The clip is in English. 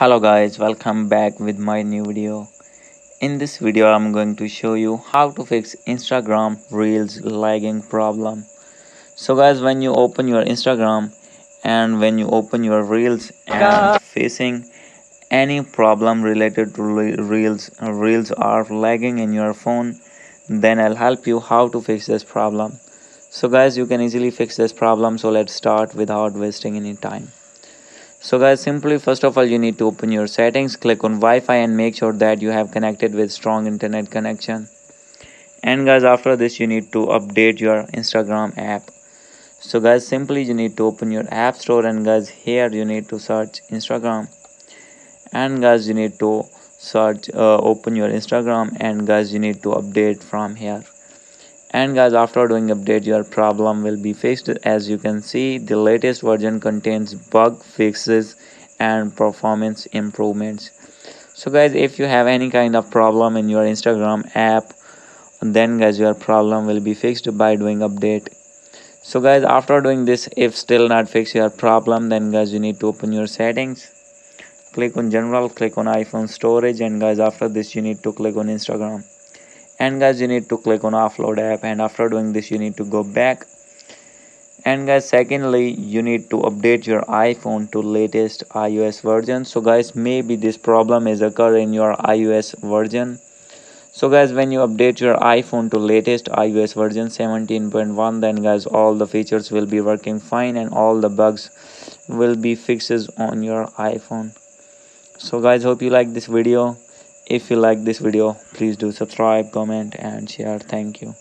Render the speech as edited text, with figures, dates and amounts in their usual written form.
Hello guys, welcome back with my new video. In this video I'm going to show you how to fix Instagram Reels lagging problem. So guys, when you open your Instagram and when you open your Reels and facing any problem related to Reels are lagging in your phone, then I'll help you how to fix this problem. So guys, you can easily fix this problem, so let's start without wasting any time. So guys, simply first of all you need to open your settings, click on Wi-Fi and make sure that you have connected with strong internet connection. And guys, after this you need to update your Instagram app. So guys, simply you need to open your app store, and guys here you need to search Instagram. And guys, you need to search open your Instagram, and guys you need to update from here. And guys, after doing update your problem will be fixed. As you can see, the latest version contains bug fixes and performance improvements. So guys, if you have any kind of problem in your Instagram app, then guys your problem will be fixed by doing update. So guys, after doing this, if still not fix your problem, then guys you need to open your settings, click on general, click on iPhone storage, and guys after this you need to click on Instagram. And guys, you need to click on offload app, and after doing this you need to go back. And guys, secondly you need to update your iPhone to latest iOS version. So guys, maybe this problem is occur in your iOS version. So guys, when you update your iPhone to latest iOS version 17.1, then guys all the features will be working fine and all the bugs will be fixes on your iPhone. So guys, hope you like this video. If you like this video, please do subscribe, comment and share. Thank you.